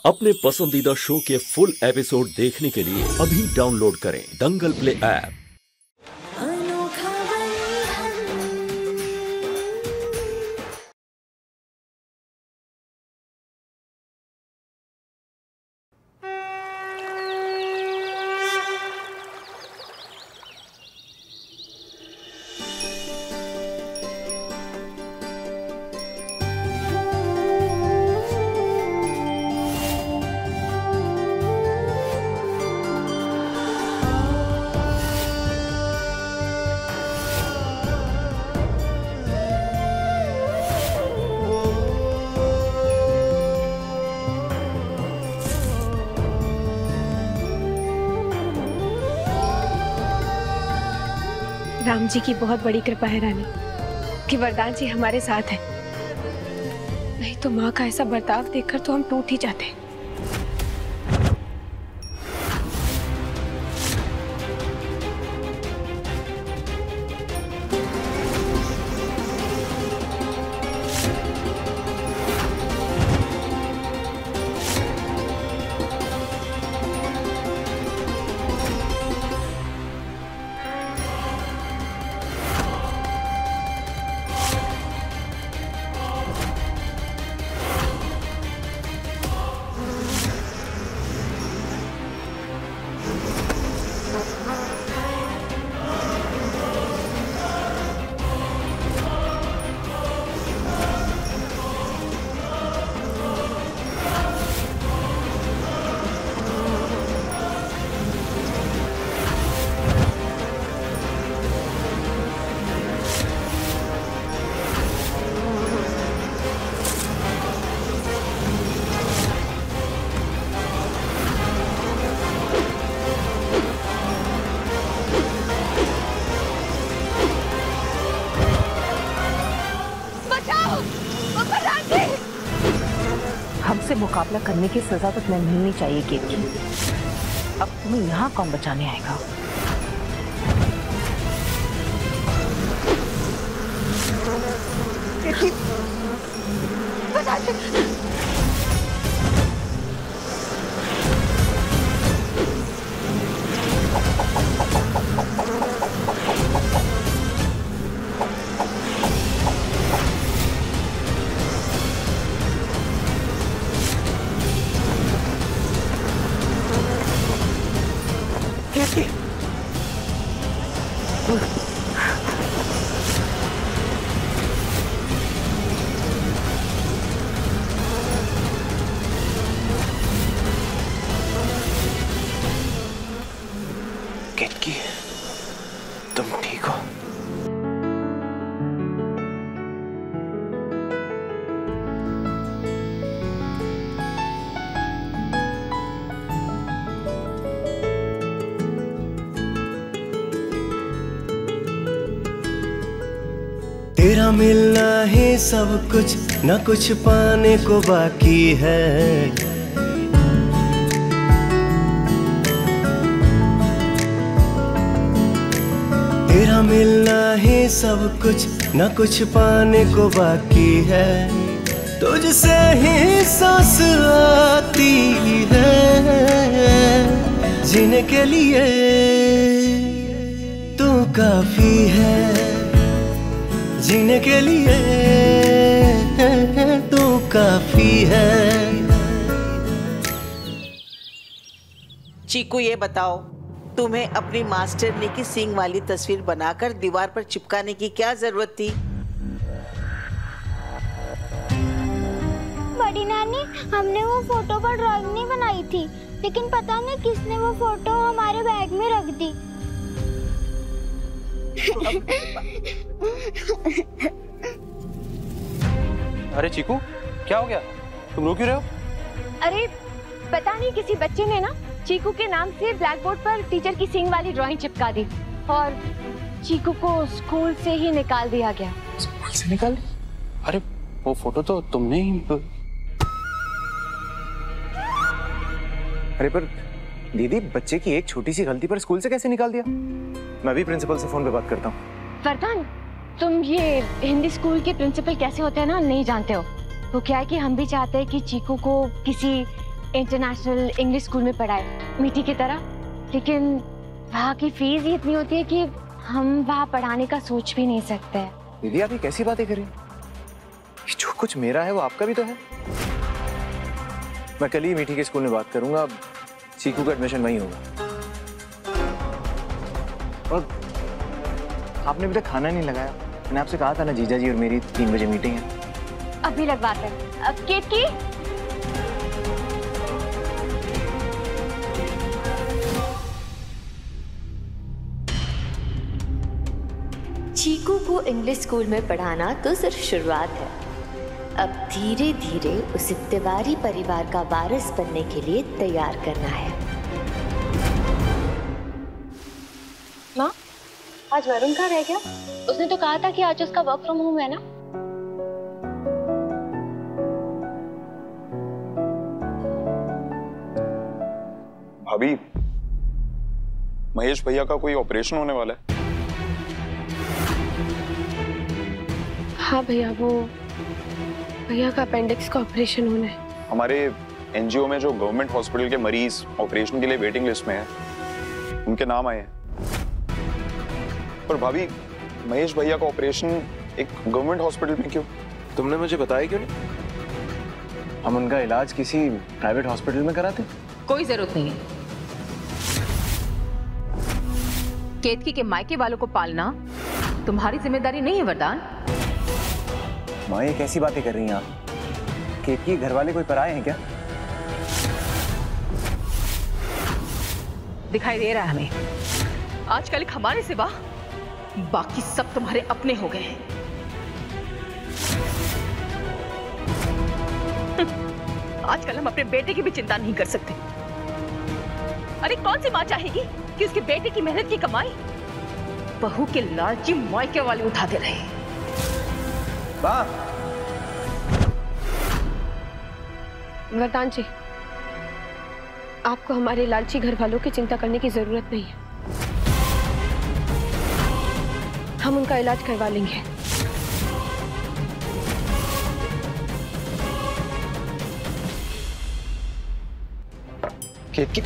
अपने पसंदीदा शो के फुल एपिसोड देखने के लिए अभी डाउनलोड करें दंगल प्ले ऐप। राम जी की बहुत बड़ी कृपा है रानी कि वरदान जी हमारे साथ हैं। नहीं तो माँ का ऐसा बर्ताव देखकर तो हम टूट ही जाते। हमसे मुकाबला करने की सजा तो तुम्हें मिलनी चाहिए केतकी। अब तुम्हें यहाँ कौन बचाने आएगा? केतकी, केतकी, तुम ठीक हो? तेरा मिलना ही सब कुछ, न कुछ पाने को बाकी है। तेरा मिलना ही सब कुछ, न कुछ पाने को बाकी है। तुझसे ही सांस आती है, जीने के लिए तू काफी है। जीने के लिए तू काफी है। चीकू, ये बताओ, तुम्हें अपनी मास्टरनी की सींग वाली तस्वीर बनाकर दीवार पर चिपकाने की क्या जरूरत थी? बड़ी नानी, हमने वो फोटो पर ड्राइंग नहीं बनाई थी, लेकिन पता नहीं किसने वो फोटो हमारे बैग में रख दी। अरे चीकू, क्या हो गया? तुम रो क्यों रहे हो? अरे पता नहीं, किसी बच्चे ने ना चीकू के नाम से ब्लैक बोर्ड पर टीचर की सींग वाली ड्राइंग चिपका दी और चीकू को स्कूल से ही निकाल दिया गया। स्कूल से निकाल? अरे वो फोटो तो तुमने ही। अरे पर दीदी, बच्चे की एक छोटी सी गलती पर स्कूल से कैसे निकाल दिया? मैं भी प्रिंसिपल से फोन पे बात करता हूँ। वरदान, तुम ये हिंदी स्कूल के प्रिंसिपल कैसे होते हैं ना, नहीं जानते हो। तो क्या है कि हम भी चाहते हैं कि चीकू को किसी इंटरनेशनल इंग्लिश स्कूल में पढ़ा है, मीठी की तरह। लेकिन वहाँ की फीस ही इतनी होती है कि हम वहाँ पढ़ाने का सोच भी नहीं सकते हैं। दीदी आप ये कैसी बातें करें? जो कुछ मेरा है वो आपका भी तो है। मैं कल ही मीठी के स्कूल में बात करूंगा, चीकू का एडमिशन वहीं होगा। और आपने अभी तक खाना नहीं लगाया। मैंने आपसे कहा था ना जीजा जी और मेरी 3 बजे मीटिंग है। अभी लगवाते हैं। अब केतकी, चीकू को इंग्लिश स्कूल में पढ़ाना तो सिर्फ शुरुआत है। अब धीरे धीरे उसे तिवारी परिवार का वारिस बनने के लिए तैयार करना है। माँ, आज वरुण कहाँ रह गया? उसने तो कहा था कि आज उसका वर्क फ्रॉम होम है ना? भाभी, महेश भैया का कोई ऑपरेशन होने वाला है। हाँ भैया, वो भैया का अपेंडिक्स का ऑपरेशन होना है। हमारे एनजीओ में जो गवर्नमेंट हॉस्पिटल के मरीज ऑपरेशन के लिए वेटिंग लिस्ट में हैं, उनके नाम आए हैं। पर भाभी, महेश भैया का ऑपरेशन एक गवर्नमेंट हॉस्पिटल में क्यों? तुमने मुझे बताया क्यों नहीं? हम उनका इलाज किसी प्राइवेट हॉस्पिटल में कराते। कोई जरूरत नहीं है। केतकी के मायके वालों को पालना तुम्हारी जिम्मेदारी नहीं है वरदान। माँ ये कैसी बातें कर रही हैं आप? केतकी घर वाले कोई पराये हैं क्या? दिखाई दे रहा है हमें। आजकल हमारे सिवा बाकी सब तुम्हारे अपने हो गए हैं। आजकल हम अपने बेटे की भी चिंता नहीं कर सकते। अरे कौन सी माँ चाहेगी कि उसके बेटे की मेहनत की कमाई बहू के लालची मायके वाले उठाते रहे? वरदान जी, आपको हमारे लालची घर वालों की चिंता करने की जरूरत नहीं है। हम उनका इलाज करवा लेंगे। केतकी,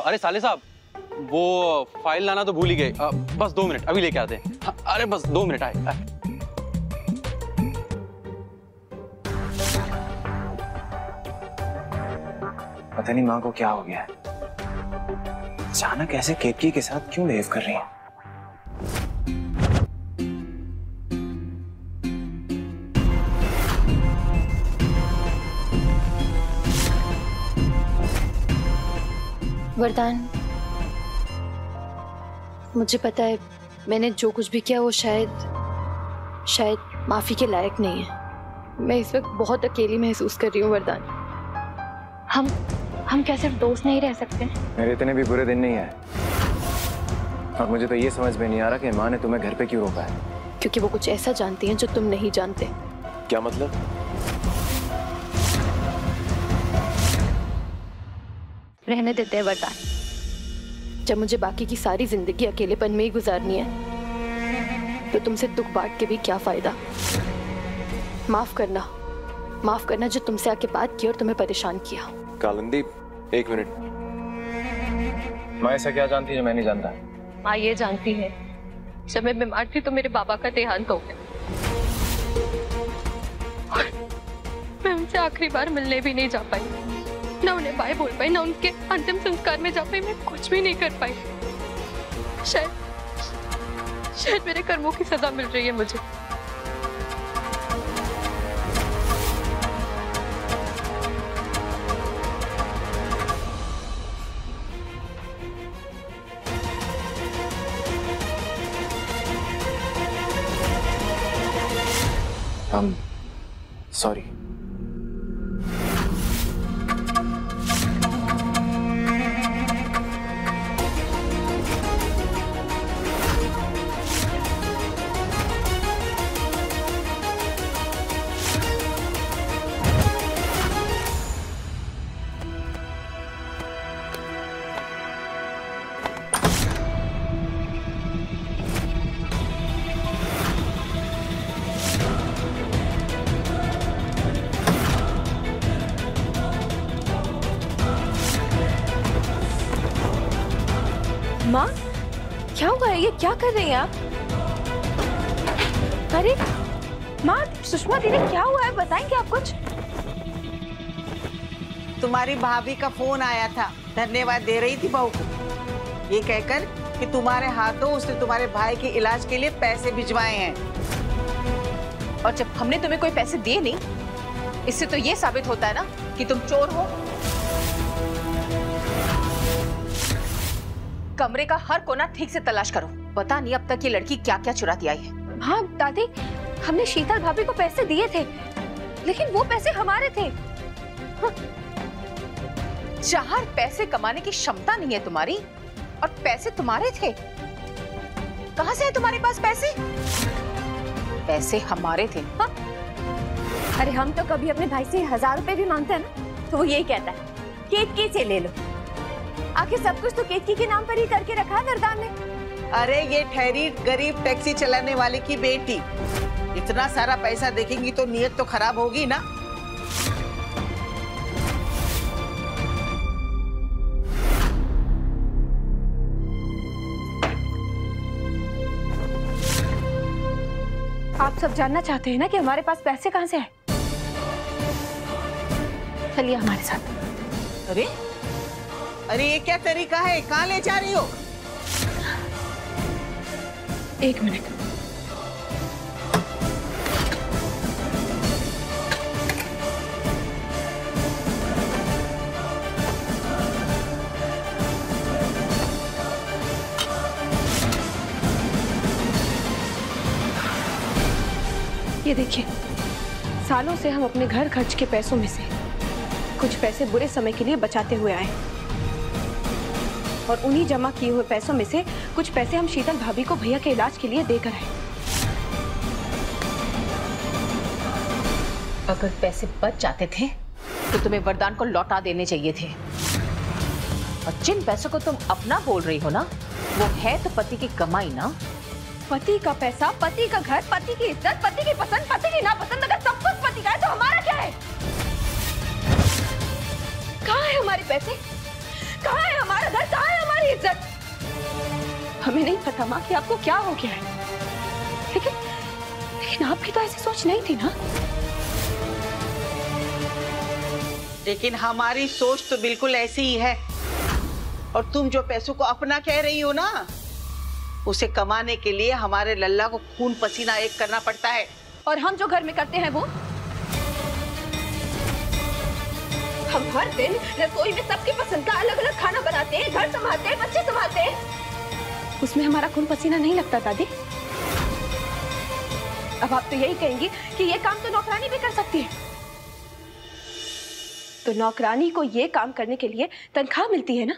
अरे साले साहब, वो फाइल लाना तो भूल ही गए। बस 2 मिनट, अभी लेके आते हैं। अरे बस 2 मिनट, आए। पता नहीं माँ को क्या हो गया है। अचानक ऐसे केतकी के साथ क्यों बिहेव कर रही है? वरदान, मुझे पता है मैंने जो कुछ भी किया वो शायद माफी के लायक नहीं है। मैं इस वक्त बहुत अकेली महसूस कर रही हूँ वरदान। हम क्या सिर्फ दोस्त नहीं रह सकते? मेरे इतने भी बुरे दिन नहीं आए। और मुझे तो ये समझ में नहीं आ रहा कि माँ ने तुम्हें घर पे क्यों रोका है। क्योंकि वो कुछ ऐसा जानती हैं जो तुम नहीं जानते। क्या मतलब? रहने देते हैं वरदान। जब मुझे बाकी की सारी जिंदगी अकेलेपन में ही गुजारनी है तो तुमसे दुख बांट के भी क्या फायदा। माफ करना जो तुमसे आके बात की और तुम्हें परेशान किया। कालिंदी, 1 मिनट। माँ ऐसा क्या जानती है जो मैं नहीं जानता? माँ ये जानती है, जब मैं बीमार थी तो मेरे बाबा का देहांत हो गया। मैं उनसे आखिरी बार मिलने भी नहीं जा पाई, ना उन्हें बाय बोल पाई, ना उनके अंतिम संस्कार में जा पाई। मैं कुछ भी नहीं कर पाई। शायद मेरे कर्मों की सजा मिल रही है मुझे। सॉरी। माँ, क्या हुआ है? ये क्या कर रही हैं आप? अरे माँ, सुषमा दीदी क्या हुआ है? बताएंगे आप कुछ? तुम्हारी भाभी का फोन आया था, धन्यवाद दे रही थी बहू को, ये कहकर कि तुम्हारे हाथों उसने तुम्हारे भाई के इलाज के लिए पैसे भिजवाए हैं। और जब हमने तुम्हें कोई पैसे दिए नहीं, इससे तो ये साबित होता है ना कि तुम चोर हो। कमरे का हर कोना ठीक से तलाश करो, पता नहीं अब तक ये लड़की क्या क्या चुराती आई है। हाँ दादी, हमने शीतल भाभी को पैसे दिए थे, लेकिन वो पैसे हमारे थे। हाँ। 4 पैसे कमाने की क्षमता नहीं है तुम्हारी, और पैसे तुम्हारे थे। कहां से है तुम्हारे पास पैसे? पैसे हमारे थे। हाँ? अरे हम तो कभी अपने भाई से 1000 रुपए भी मांगते हैं ना, तो वो यही कहता है केतकी से ले लो। आखिर सब कुछ तो केतकी के नाम पर ही करके रखा है वरदान ने। अरे ये ठहरी गरीब टैक्सी चलाने वाले की बेटी, इतना सारा पैसा देखेंगी तो नीयत तो खराब होगी ना। आप सब जानना चाहते हैं ना कि हमारे पास पैसे कहां से हैं? चलिए हमारे साथ। अरे अरे ये क्या तरीका है? कहां ले जा रही हो? 1 मिनट। ये देखिए, सालों से हम अपने घर खर्च के पैसों में से कुछ पैसे बुरे समय के लिए बचाते हुए आए, और उन्हीं जमा किए हुए पैसों में से कुछ पैसे हम शीतल भाभी को भैया के इलाज के लिए देकर आए। अगर पैसे बच जाते थे तो तुम्हें वरदान को लौटा देने चाहिए थे, और जिन पैसों को तुम अपना बोल रही हो ना, वो है तो पति की कमाई ना। पति का पैसा, पति का घर, पति की इज्जत, पति की पसंद, पति की नापसंद, अगर सब कुछ पति का है तो हमारा क्या है? कहाँ है हमारे पैसे? कहाँ है हमारा घर? कहाँ है हमारी इज्जत? हमें नहीं पता माँ कि आपको क्या हो गया है, लेकिन आपकी तो ऐसी सोच नहीं थी ना। लेकिन हमारी सोच तो बिल्कुल ऐसी ही है, और तुम जो पैसों को अपना कह रही हो ना, उसे कमाने के लिए हमारे लल्ला को खून पसीना एक करना पड़ता है। और हम जो घर में करते हैं वो, हम हर दिन रसोई में सबकी पसंद का अलग अलग खाना बनाते हैं, घर संभालते हैं, बच्चे संभालते हैं, उसमें हमारा खून पसीना नहीं लगता दादी। अब आप तो यही कहेंगी कि ये काम तो नौकरानी भी कर सकती है, तो नौकरानी को ये काम करने के लिए तनख्वाह मिलती है ना,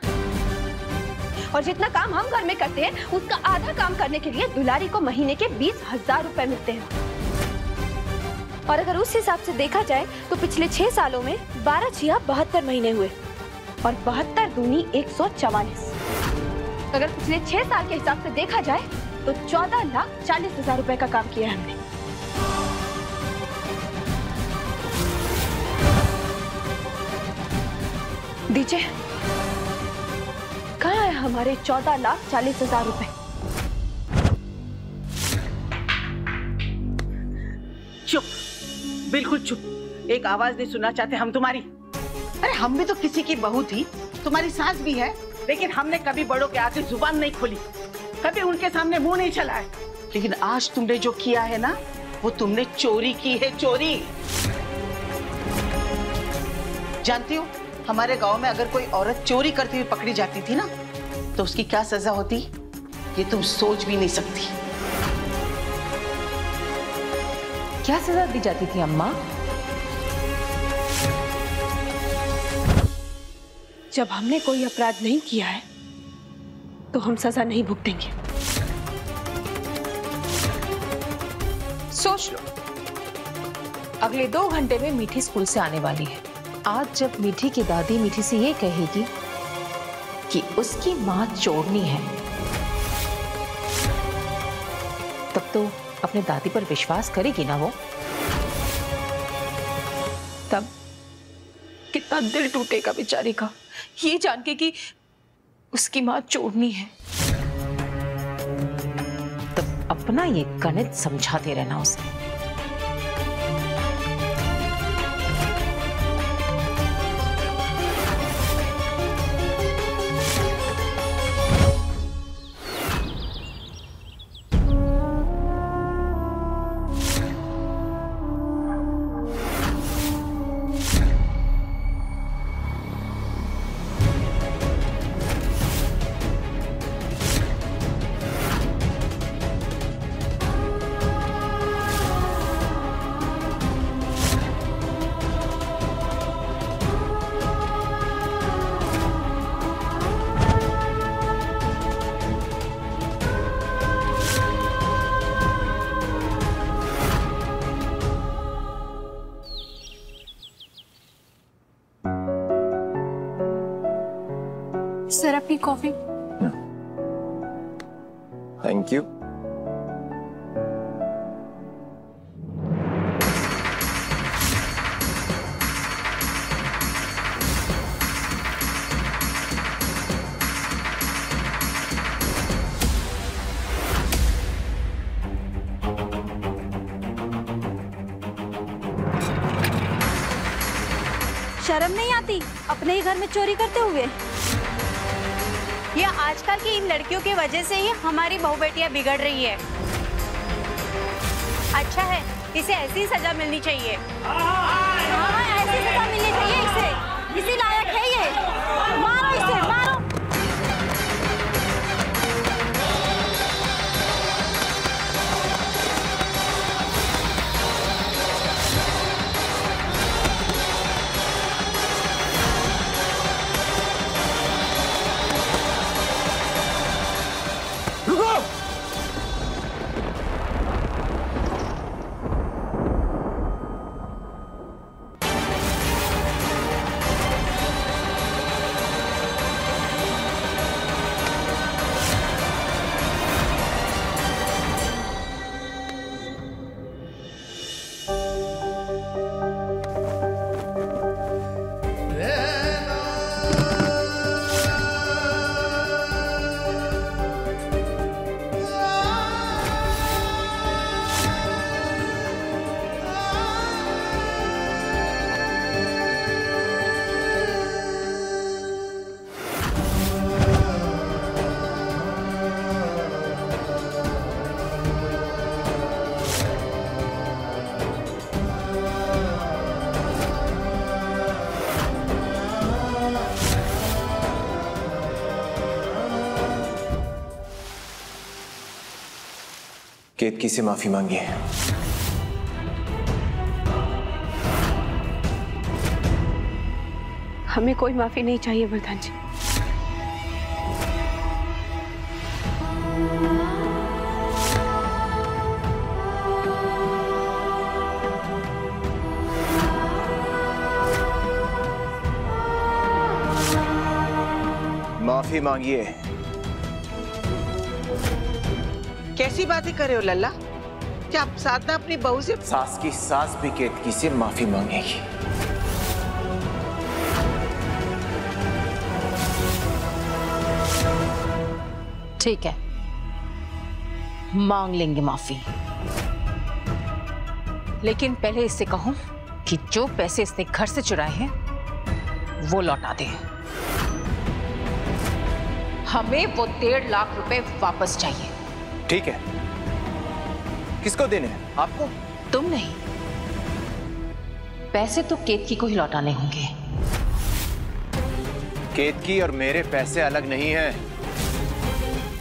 और जितना काम हम घर में करते हैं उसका आधा काम करने के लिए दुलारी को महीने के 20,000 रुपए मिलते हैं। और अगर उस हिसाब से देखा जाए तो पिछले 6 सालों में 12 छिया 72 महीने हुए, और 72 दूनी 144। अगर पिछले 6 साल के हिसाब से देखा जाए तो 14,40,000 रुपए का काम किया है हमने। दीजिए, कहाँ है हमारे 14,40,000 रुपए? चुप, बिल्कुल चुप, एक आवाज नहीं सुनना चाहते हम तुम्हारी। अरे हम भी तो किसी की बहू थी, तुम्हारी सास भी है, लेकिन हमने कभी बड़ों के आगे जुबान नहीं खोली, कभी उनके सामने मुंह नहीं चलाया। लेकिन आज तुमने जो किया है ना, वो तुमने चोरी की है, चोरी। जानती हो, हमारे गांव में अगर कोई औरत चोरी करती हुई पकड़ी जाती थी ना, तो उसकी क्या सजा होती, ये तुम सोच भी नहीं सकती। क्या सजा दी जाती थी अम्मा? जब हमने कोई अपराध नहीं किया है तो हम सजा नहीं भुगतेंगे। सोच लो, अगले 2 घंटे में मीठी स्कूल से आने वाली है। आज जब मीठी की दादी मीठी से ये कहेगी कि उसकी मां चोरनी है, तब तो अपने दादी पर विश्वास करेगी ना वो। तब कितना दिल टूटेगा बेचारी का, ये जान के कि उसकी मां चोरनी है। अपना ये गणित समझाते रहना उसे। सर अपनी कॉफी। Thank you. शर्म नहीं आती अपने ही घर में चोरी करते हुए? ये आजकल की इन लड़कियों की वजह से ही हमारी बहू बेटियां बिगड़ रही है। अच्छा है, इसे ऐसी सजा मिलनी चाहिए। हाँ, ऐसी सजा मिलनी चाहिए इसे, इसी लायक है ये। मारो इसे, मारो। केतकी से माफी मांगी है। हमें कोई माफी नहीं चाहिए प्रधान जी। माफी मांगिए। कैसी बातें कर रहे हो लल्ला? क्या आप साधना अपनी बहू से? सास की सास भी केतकी से माफी मांगेगी। ठीक है, मांग लेंगे माफी, लेकिन पहले इससे कहूं कि जो पैसे इसने घर से चुराए हैं वो लौटा दे। हमें वो 1.5 लाख रुपए वापस चाहिए। ठीक है, किसको देने हैं? आपको? तुम नहीं, पैसे तो केतकी को ही लौटाने होंगे। केतकी और मेरे पैसे अलग नहीं हैं।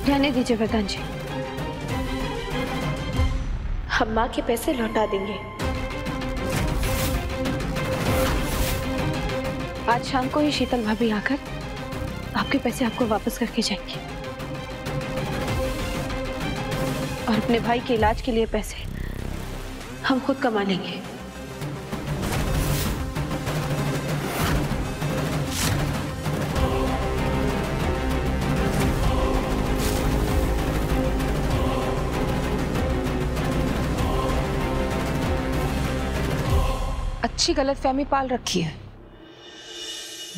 रहने दीजिए प्रधान जी, हम माँ के पैसे लौटा देंगे। आज शाम को ही शीतल भाभी आकर आपके पैसे आपको वापस करके जाएंगे और अपने भाई के इलाज के लिए पैसे हम खुद कमा लेंगे। अच्छी गलतफहमी पाल रखी है।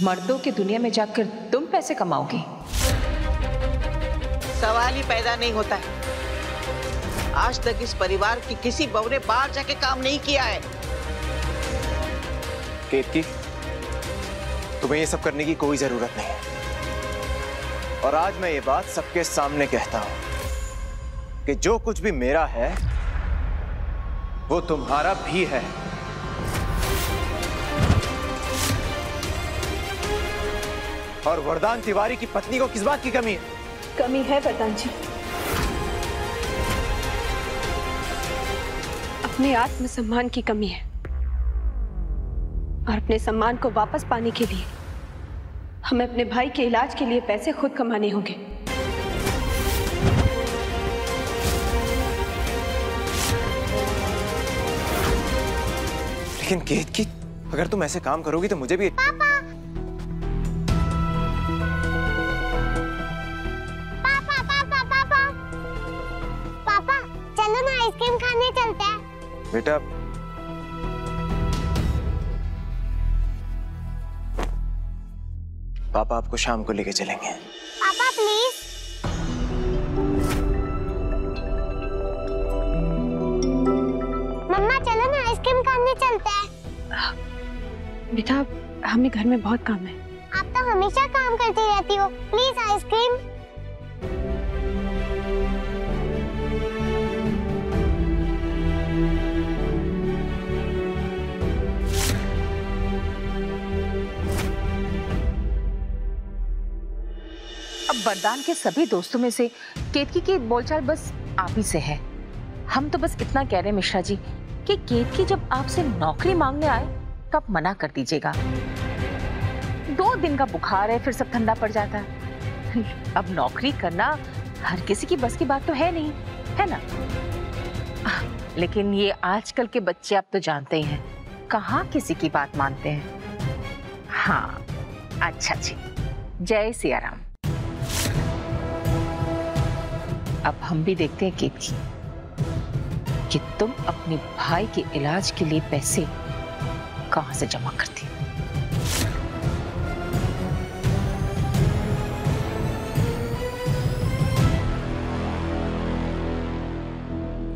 मर्दों की दुनिया में जाकर तुम पैसे कमाओगी? सवाल ही पैदा नहीं होता है। आज तक इस परिवार की किसी बहू ने बाहर जाके काम नहीं किया है। केतकी, तुम्हें ये सब करने की कोई जरूरत नहीं है। और आज मैं ये बात सबके सामने कहता हूं कि जो कुछ भी मेरा है वो तुम्हारा भी है। और वरदान तिवारी की पत्नी को किस बात की कमी है? कमी है वरदान जी, अपने आत्मसम्मान की कमी है। और अपने सम्मान को वापस पाने के लिए हमें अपने भाई के इलाज के लिए पैसे खुद कमाने होंगे। लेकिन केतकी, अगर तुम ऐसे काम करोगी तो मुझे भी पापा पापा पापा पापा पापा चलो ना आइसक्रीम खाने चलते हैं। बेटा, पापा आपको शाम को लेके चलेंगे। पापा प्लीज। मम्मा चलो ना आइसक्रीम खाने चलते हैं। बेटा, हमें घर में बहुत काम है। आप तो हमेशा काम करती रहती हो, प्लीज आइसक्रीम। अब वरदान के सभी दोस्तों में से केतकी की बोलचाल बस आप ही से है। हम तो बस इतना कह रहे हैं मिश्रा जी कि केतकी जब आपसे नौकरी मांगने आए तो आप मना कर दीजिएगा। 2 दिन का बुखार है, फिर सब ठंडा पड़ जाता है। अब नौकरी करना हर किसी की बस की बात तो है नहीं, है ना? लेकिन ये आजकल के बच्चे आप तो जानते ही हैं, कहाँ किसी की बात मानते हैं। हाँ, अच्छा जी, जय सिया राम। अब हम भी देखते हैं केतकी कि तुम अपने भाई के इलाज के लिए पैसे कहां से जमा करती हो।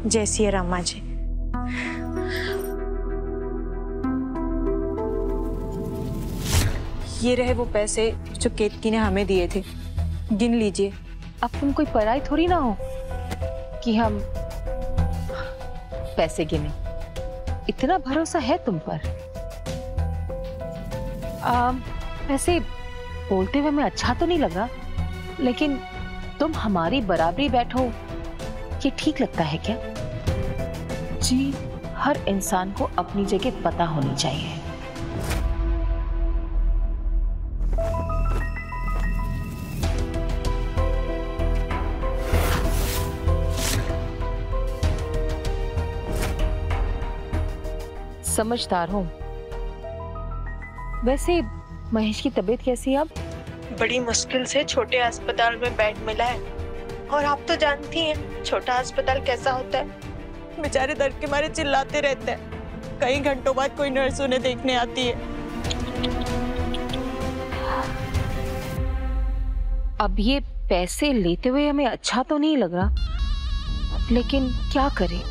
जय सिया राम माँ जी। ये रहे वो पैसे जो केतकी ने हमें दिए थे, गिन लीजिए। अब तुम कोई पराई थोड़ी ना हो कि हम पैसे गिने। इतना भरोसा है तुम पर। वैसे बोलते हुए मैं अच्छा तो नहीं लगा, लेकिन तुम हमारी बराबरी बैठो, ये ठीक लगता है क्या? जी, हर इंसान को अपनी जगह पता होनी चाहिए। समझदार हूँ। वैसे महेश की तबीयत कैसी है अब? बड़ी मुश्किल से छोटे अस्पताल में बेड मिला है, और आप तो जानती हैं छोटा अस्पताल कैसा होता है। बेचारे दर्द के मारे चिल्लाते रहते हैं। कई घंटों बाद कोई नर्स उन्हें देखने आती है। अब ये पैसे लेते हुए हमें अच्छा तो नहीं लग रहा, लेकिन क्या करें,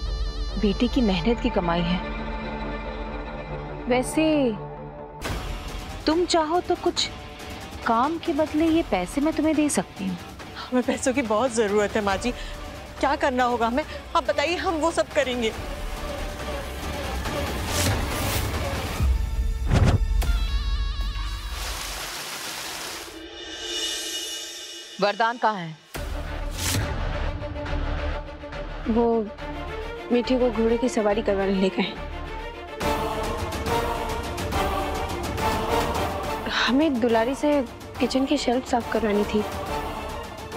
बेटे की मेहनत की कमाई है। वैसे तुम चाहो तो कुछ काम के बदले ये पैसे मैं तुम्हें दे सकती हूँ। हमें पैसों की बहुत जरूरत है माँ जी, क्या करना होगा हमें, आप बताइए, हम वो सब करेंगे। वरदान कहाँ है? वो मीठी को घोड़े की सवारी करवाने ले गए। हमें दुलारी से किचन की शेल्फ साफ करवानी थी।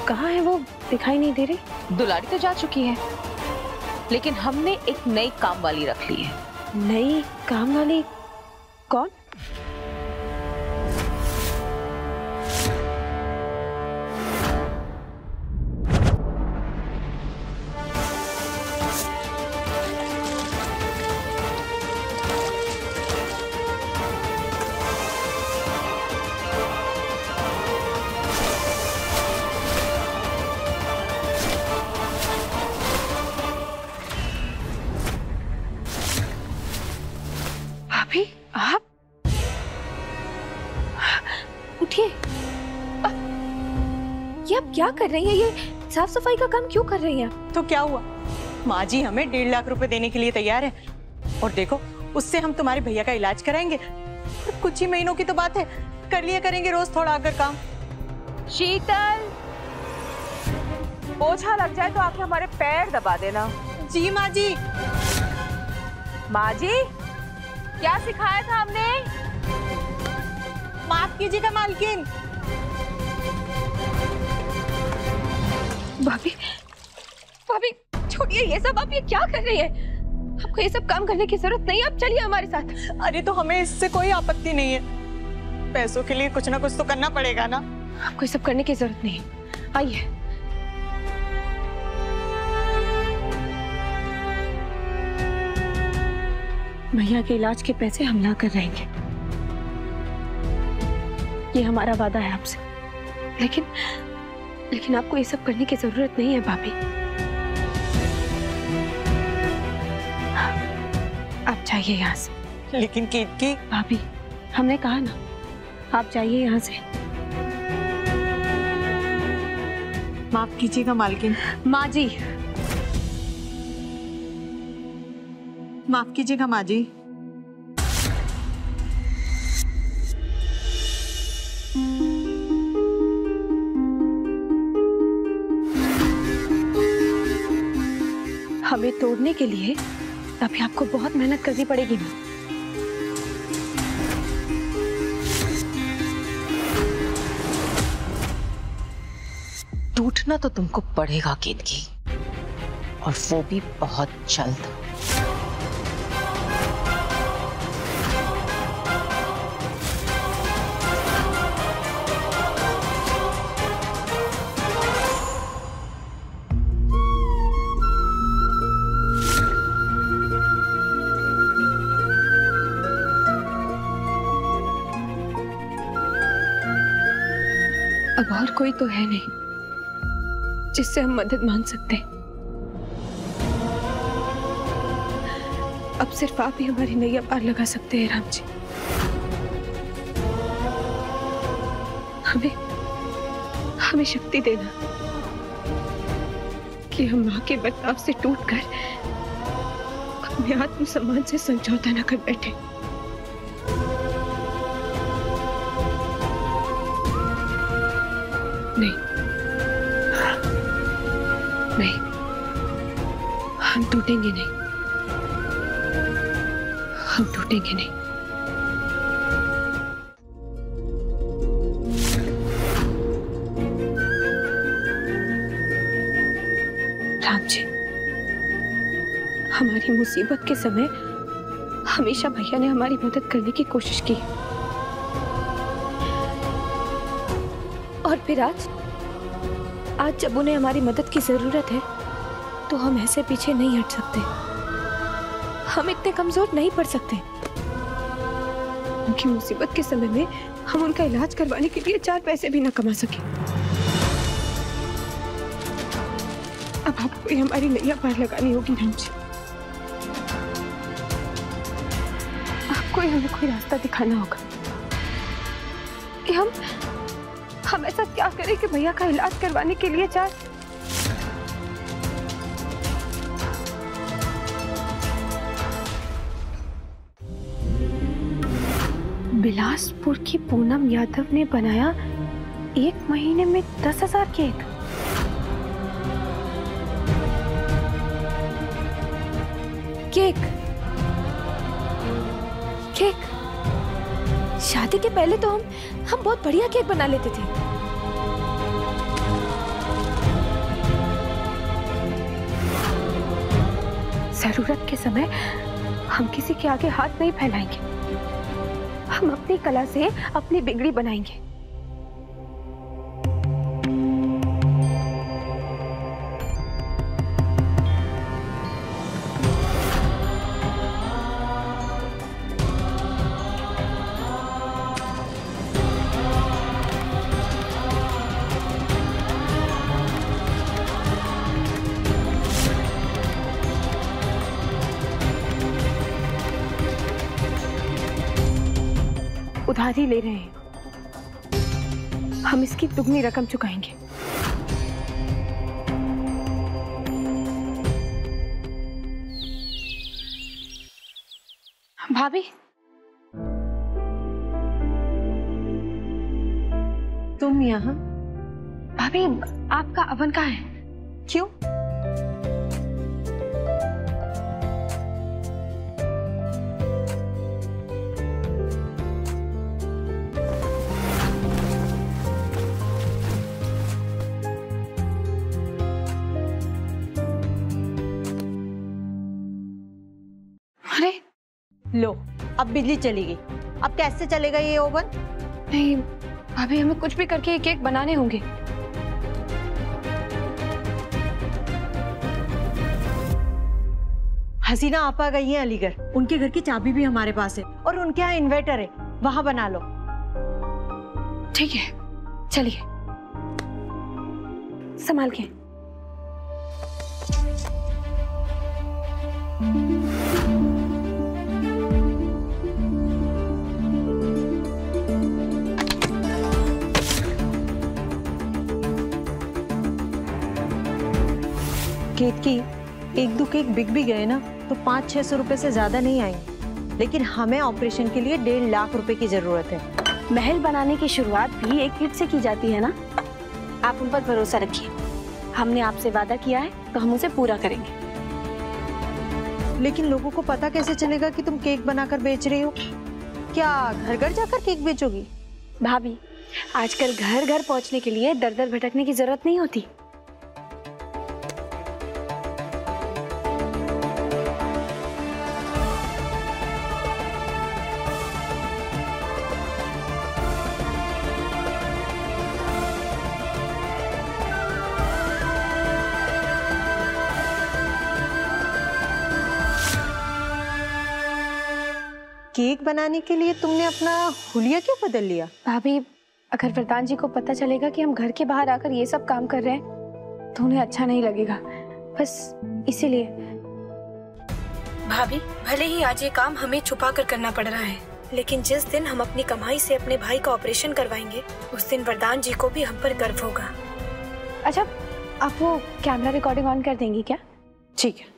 कहाँ है वो, दिखाई नहीं दे रही। दुलारी तो जा चुकी है, लेकिन हमने एक नई काम वाली रख ली है। नई काम वाली? कौन? ये आप क्या कर रही हैं? ये साफ सफाई का काम क्यों कर रही हैं? तो क्या हुआ, माँ जी हमें 1.5 लाख रुपए देने के लिए तैयार है, और देखो उससे हम तुम्हारे भैया का इलाज कराएंगे। तो कुछ ही महीनों की तो बात है, कर लिया करेंगे रोज थोड़ा अगर काम। शीतल, पोछा लग जाए तो आके हमारे पैर दबा देना। जी माँ जी। माँ जी, क्या सिखाया था हमने? माफ कीजिएगा मालकिन। भाभी, भाभी छोड़िए ये सब, आप ये क्या कर रही हैं? आपको ये सब काम करने की जरूरत नहीं, आप चलिए हमारे साथ। अरे तो हमें इससे कोई आपत्ति नहीं है, पैसों के लिए कुछ ना कुछ तो करना पड़ेगा ना। आपको ये सब करने की जरूरत नहीं, आइए। भैया के इलाज के पैसे हम ला कर रहेंगे, ये हमारा वादा है आपसे। लेकिन आपको ये सब करने की जरूरत नहीं है भाभी। आप जाइए यहाँ से। लेकिन कीर्ति भाभी, हमने कहा ना, आप जाइए यहाँ से। माफ कीजिएगा मालकिन। माँ जी, माफ कीजिएगा माँ जी। हमें तोड़ने के लिए अभी आपको बहुत मेहनत करनी पड़ेगी ना। टूटना तो तुमको पड़ेगा केतकी, और वो भी बहुत जल्द। अब और कोई तो है नहीं जिससे हम मदद मांग सकते हैं। अब सिर्फ आप ही हमारी नैया पार लगा सकते हैं राम जी। हमें शक्ति देना कि हम माँ के बर्ताव से टूटकर अपने आत्मसम्मान से समझौता न कर बैठे। नहीं, हम टूटेंगे नहीं, हम टूटेंगे नहीं। राम जी, हमारी मुसीबत के समय हमेशा भैया ने हमारी मदद करने की कोशिश की, और फिर आज जब उन्हें हमारी मदद की जरूरत है तो हम ऐसे पीछे नहीं हट सकते। हम इतने कमजोर नहीं पड़ सकते। उनकी मुसीबत के समय में हम उनका इलाज करवाने के लिए 4 पैसे भी न कमा सके। अब आपको हमारी नैया पार लगानी होगी राम जी। आपको हमें कोई रास्ता दिखाना होगा कि हम ऐसा क्या करें कि भैया का इलाज करवाने के लिए बिलासपुर की पूनम यादव ने बनाया 1 महीने में 10,000 केक। केक शादी के पहले तो हम बहुत बढ़िया केक बना लेते थे। जरूरत के समय हम किसी के आगे हाथ नहीं फैलाएंगे। हम अपनी कला से अपनी बिगड़ी बनाएंगे। उधारी ले रहे हैं, हम इसकी दुगनी रकम चुकाएंगे। भाभी, तुम यहाँ? भाभी आपका अवन कहाँ है? क्यों? अरे लो, अब बिजली चली गई। अब कैसे चलेगा ये ओवन? नहीं भाभी, हमें कुछ भी करके ये केक बनाने होंगे। हसीना आपा गई है अलीगढ़, उनके घर की चाबी भी हमारे पास है और उनके यहाँ इन्वर्टर है, वहां बना लो। ठीक है, चलिए संभाल के। केत की एक दो केक बिक भी गए ना तो 500-600 रुपए से ज्यादा नहीं आएंगे, लेकिन हमें ऑपरेशन के लिए 1.5 लाख रुपए की जरूरत है। महल बनाने की शुरुआत भी एक ईंट से की जाती है ना। आप उन पर भरोसा रखिए, हमने आपसे वादा किया है तो हम उसे पूरा करेंगे। लेकिन लोगों को पता कैसे चलेगा कि तुम केक बनाकर बेच रही हो? क्या घर घर जाकर केक बेचोगी? भाभी, आजकल घर घर पहुंचने के लिए दर दर भटकने की जरूरत नहीं होती। केक बनाने के लिए तुमने अपना हुलिया क्यों बदल लिया? भाभी, अगर वरदान जी को पता चलेगा कि हम घर के बाहर आकर ये सब काम कर रहे हैं तो उन्हें अच्छा नहीं लगेगा, बस इसीलिए। भाभी, भले ही आज ये काम हमें छुपा कर करना पड़ रहा है, लेकिन जिस दिन हम अपनी कमाई से अपने भाई का ऑपरेशन करवाएंगे उस दिन वरदान जी को भी हम पर गर्व होगा। अच्छा, आप वो कैमरा रिकॉर्डिंग ऑन कर देंगी क्या? ठीक है।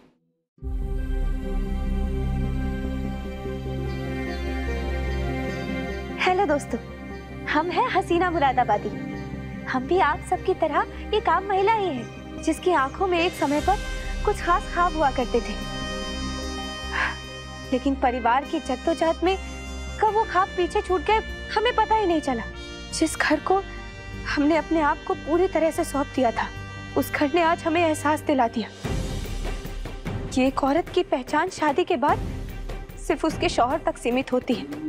हेलो दोस्तों, हम हैं हसीना मुरादाबादी। हम भी आप सबकी तरह एक आम महिला ही है जिसकी आंखों में एक समय पर कुछ खास ख्वाब हुआ करते थे, लेकिन परिवार की जद्दोजहद में कब वो ख्वाब पीछे छूट गए हमें पता ही नहीं चला। जिस घर को हमने अपने आप को पूरी तरह से सौंप दिया था, उस घर ने आज हमें एहसास दिला दिया कि एक औरत की पहचान शादी के बाद सिर्फ उसके शौहर तक सीमित होती है।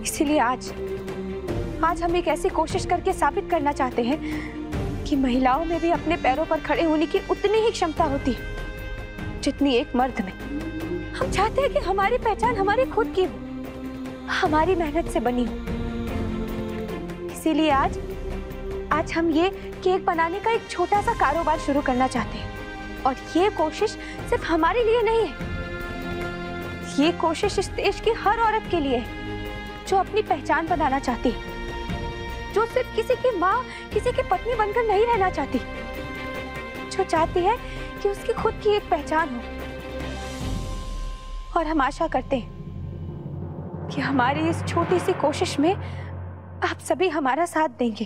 इसीलिए आज हम एक ऐसी कोशिश करके साबित करना चाहते हैं कि महिलाओं में भी अपने पैरों पर खड़े होने की उतनी ही क्षमता होती है जितनी एक मर्द में। हम चाहते हैं कि हमारी पहचान हमारी खुद की हो, हमारी मेहनत से बनी हो। इसीलिए आज हम ये केक बनाने का एक छोटा सा कारोबार शुरू करना चाहते हैं, और ये कोशिश सिर्फ हमारे लिए नहीं है, ये कोशिश इस देश की हर औरत के लिए है जो अपनी पहचान बनाना चाहती है, जो सिर्फ किसी की माँ, किसी की पत्नी बनकर नहीं रहना चाहती, जो चाहती है कि उसकी खुद की एक पहचान हो। और हम आशा करते हैं कि हमारी इस छोटी सी कोशिश में आप सभी हमारा साथ देंगे।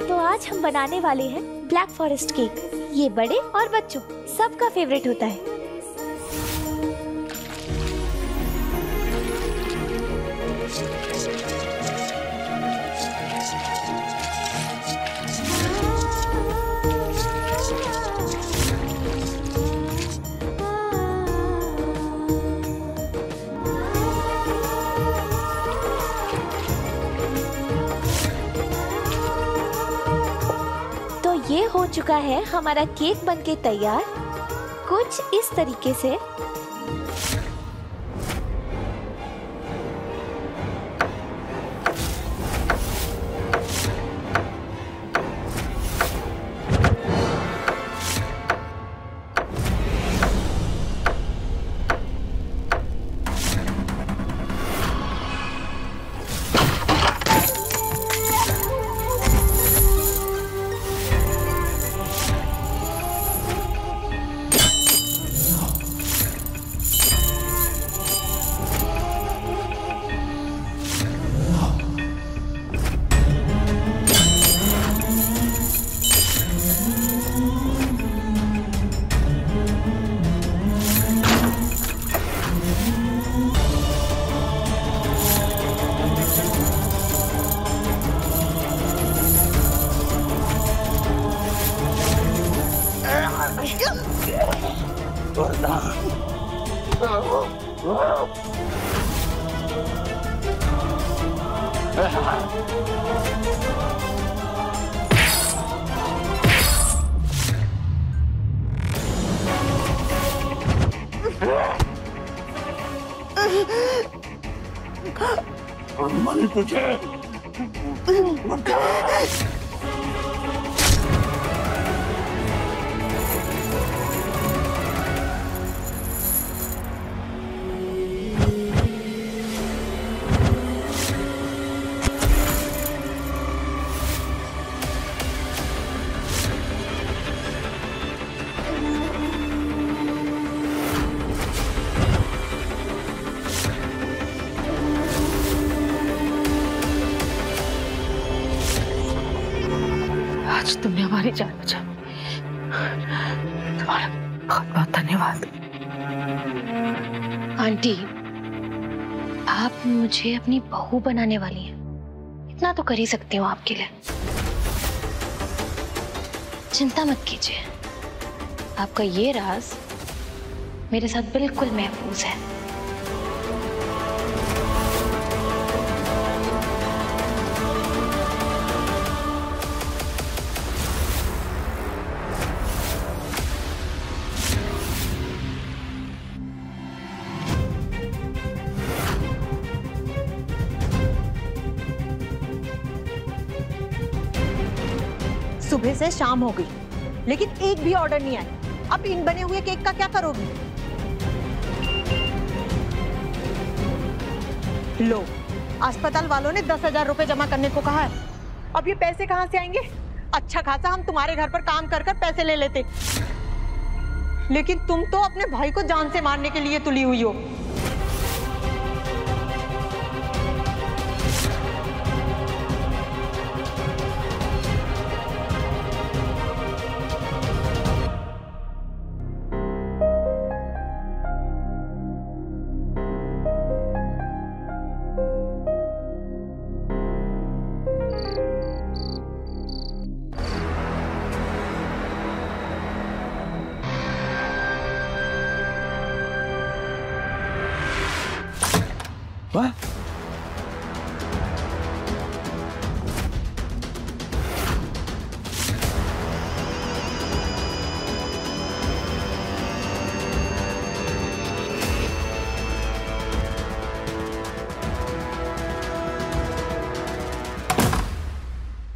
तो आज हम बनाने वाले हैं ब्लैक फॉरेस्ट केक। ये बड़े और बच्चों सबका फेवरेट होता है। ये हो चुका है हमारा केक बनके तैयार, कुछ इस तरीके से। मन तुझे तुमने हमारी जान बचाई, तुम्हारा बहुत बहुत धन्यवाद। आंटी, आप मुझे अपनी बहू बनाने वाली हैं, इतना तो कर ही सकती हूँ आपके लिए। चिंता मत कीजिए, आपका ये राज मेरे साथ बिल्कुल महफूज है। सुबह से शाम हो गई लेकिन एक भी ऑर्डर नहीं आया। अब इन बने हुए केक का क्या करोगी? लो, अस्पताल वालों ने 10,000 रुपए जमा करने को कहा है। अब ये पैसे कहाँ से आएंगे? अच्छा खासा हम तुम्हारे घर पर काम कर कर पैसे ले लेते, लेकिन तुम तो अपने भाई को जान से मारने के लिए तुली हुई हो। वाह,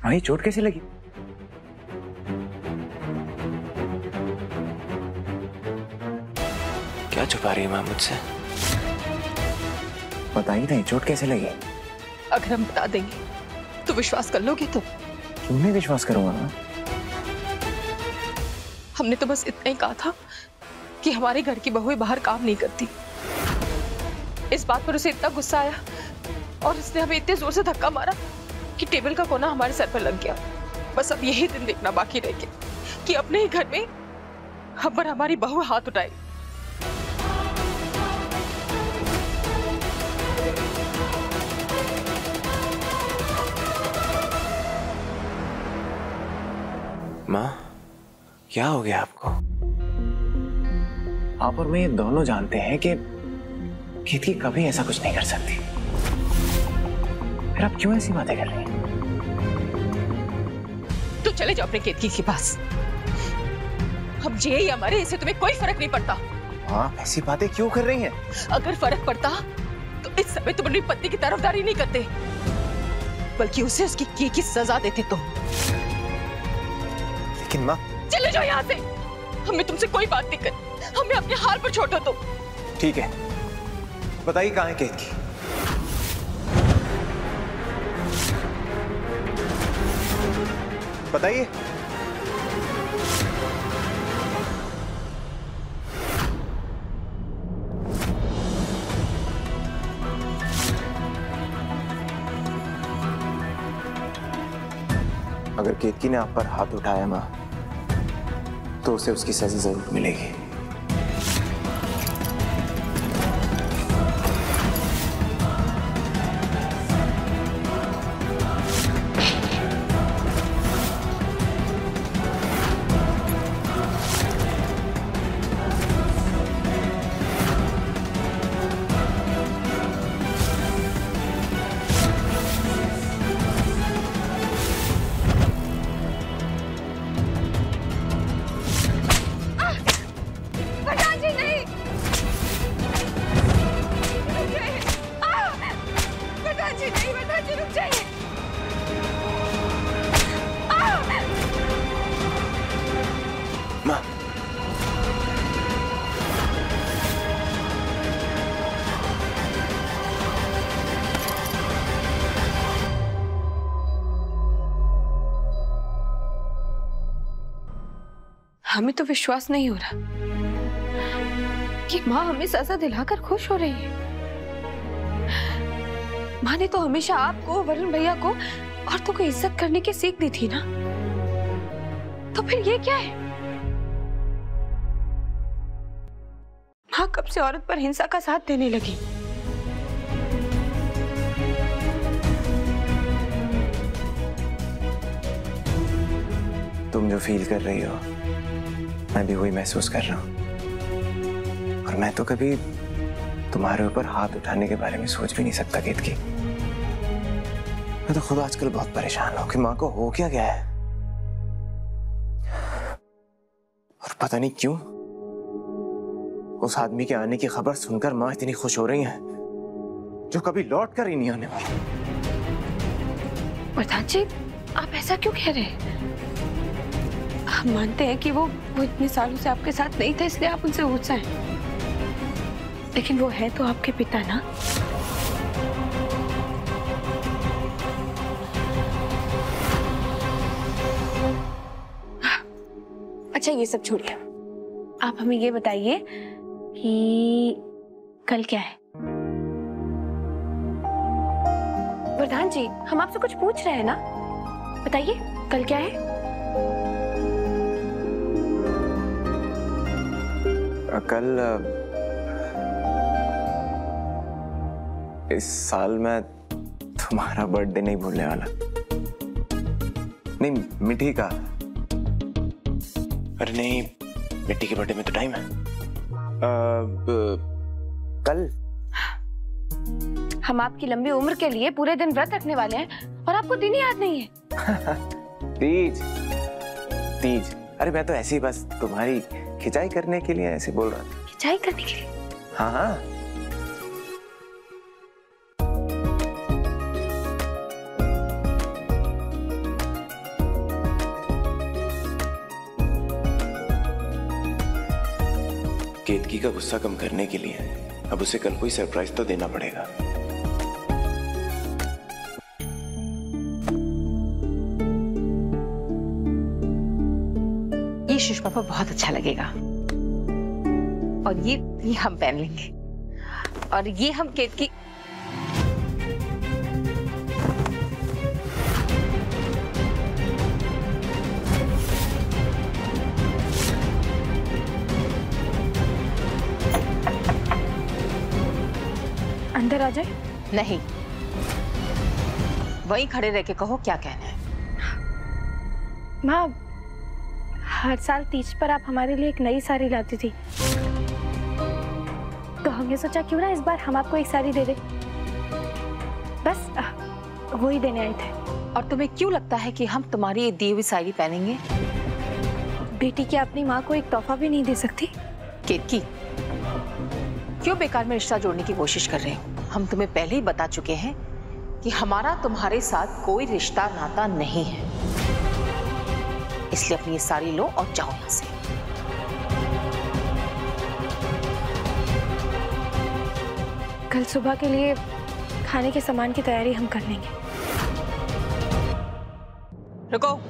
भाई चोट कैसे लगी? क्या छुपा रही है मां मुझसे? बताइए नहीं, चोट कैसे लगी? अगर हम बता देंगे तो विश्वास कर लोगे? तो क्यों नहीं विश्वास करूंगा ना? हमने तो बस इतना ही कहा था कि हमारे घर की बहुएं बाहर काम नहीं करती। इस बात पर उसे इतना गुस्सा आया और उसने हमें इतने जोर से धक्का मारा कि टेबल का कोना हमारे सर पर लग गया। बस अब यही दिन देखना बाकी रह गया कि अपने ही घर में हम पर हमारी बहू हाथ उठाए। माँ, क्या हो गया आपको? आप और मैं दोनों जानते हैं कि केतकी कभी ऐसा कुछ नहीं कर सकती। फिर आप क्यों ऐसी बातें कर रही हैं? तो चले जाओ अपने केतकी के पास। हम जे या मरे इससे तुम्हें कोई फर्क नहीं पड़ता। आप ऐसी बातें क्यों कर रही हैं? अगर फर्क पड़ता तो इस समय तुम अपनी पत्नी की तरफदारी नहीं करते, बल्कि उसे उसकी की सजा देते तुम। लेकिन माँ, चले जाओ यहाँ से। हमें तुमसे कोई बात नहीं करनी, हमें अपने हाल पर छोड़ो तुम। ठीक है, बताइए कहाँ है केतकी? बताइए। अगर केतकी ने आप पर हाथ उठाया माँ, तो उसे उसकी सजा जरूर मिलेगी। हमें तो विश्वास नहीं हो रहा कि माँ हमें सजा दिलाकर खुश हो रही है। माँ ने तो हमेशा आपको, वरुण भैया को, औरतों को इज्जत करने की सीख दी थी ना, तो फिर ये क्या है? माँ कब से औरत पर हिंसा का साथ देने लगी? तुम जो फील कर रही हो मैं भी वही महसूस कर रहा हूं। और मैं तो कभी तुम्हारे ऊपर हाथ उठाने के बारे में सोच भी नहीं सकता केतकी। मैं तो खुद आजकल बहुत परेशान हूं कि माँ को हो क्या गया है। और पता नहीं क्यों उस आदमी के आने की खबर सुनकर माँ इतनी खुश हो रही है जो कभी लौट कर ही नहीं आने वाला। प्रधान जी, आप ऐसा क्यों कह रहे हैं? हम मानते हैं कि वो इतने सालों से आपके साथ नहीं थे, इसलिए आप उनसे गुस्सा हैं। लेकिन वो है तो आपके पिता ना। अच्छा ये सब छोड़िए, आप हमें ये बताइए कि कल क्या है? प्रधान जी, हम आपसे कुछ पूछ रहे हैं ना, बताइए कल क्या है? कल इस साल मैं तुम्हारा बर्थडे नहीं भूलने वाला। नहीं, मिठी का। अरे नहीं, मिट्टी के बर्थडे में तो टाइम है। कल हम आपकी लंबी उम्र के लिए पूरे दिन व्रत रखने वाले हैं और आपको दिन ही याद नहीं है। तीज। तीज। अरे मैं तो ऐसे ही बस तुम्हारी खिंचाई करने के लिए ऐसे बोल रहा था। खिंचाई करने के लिए? हाँ हाँ। केतकी का गुस्सा कम करने के लिए अब उसे कल कोई सरप्राइज तो देना पड़ेगा। ये सुषमा पर बहुत अच्छा लगेगा और ये हम पहन लेंगे और ये हम केतकी। अंदर आ जाए? नहीं, वहीं खड़े रह के कहो क्या कहना है। माँ, हर साल तीज पर आप हमारे लिए एक नई साड़ी लाती थी, तो हमने सोचा क्यों ना इस बार हम आपको एक साड़ी दे दें। बस वो ही देने आए थे। और तुम्हें क्यों लगता है कि हम तुम्हारी ये दी हुई साड़ी पहनेंगे? बेटी क्या अपनी माँ को एक तोहफा भी नहीं दे सकती? केतकी, क्यों बेकार में रिश्ता जोड़ने की कोशिश कर रहे हो? हम तुम्हें पहले ही बता चुके हैं कि हमारा तुम्हारे साथ कोई रिश्ता नाता नहीं है। इसलिए अपनी ये साड़ी लो और जाओ यहां से। कल सुबह के लिए खाने के सामान की तैयारी हम कर लेंगे। रुको।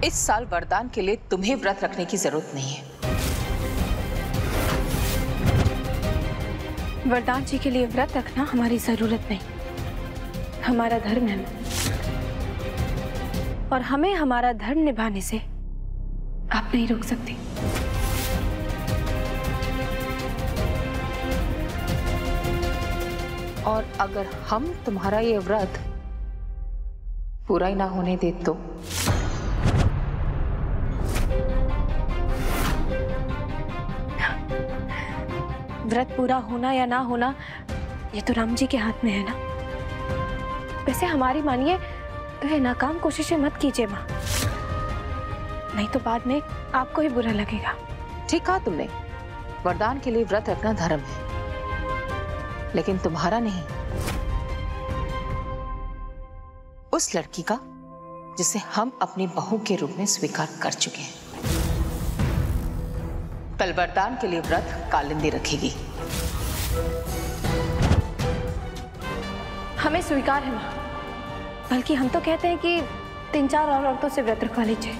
इस साल वरदान के लिए तुम्हें व्रत रखने की जरूरत नहीं है। वरदान जी के लिए व्रत रखना हमारी जरूरत नहीं, हमारा धर्म है और हमें हमारा धर्म निभाने से आप नहीं रोक सकते। और अगर हम तुम्हारा ये व्रत पूरा ही ना होने दे तो व्रत पूरा होना या ना होना ये तो राम जी के हाथ में है ना। वैसे हमारी मानिए तो ये नाकाम कोशिशें मत कीजिए माँ, नहीं तो बाद में आपको ही बुरा लगेगा। ठीक कहा तुमने, वरदान के लिए व्रत रखना धर्म है, लेकिन तुम्हारा नहीं, उस लड़की का जिसे हम अपनी बहू के रूप में स्वीकार कर चुके हैं। कल वरदान के लिए व्रत कालिंदी रखेगी। हमें स्वीकार है माँ, बल्कि हम तो कहते हैं कि 3-4 और औरतों से व्रत रखवा लीजिए।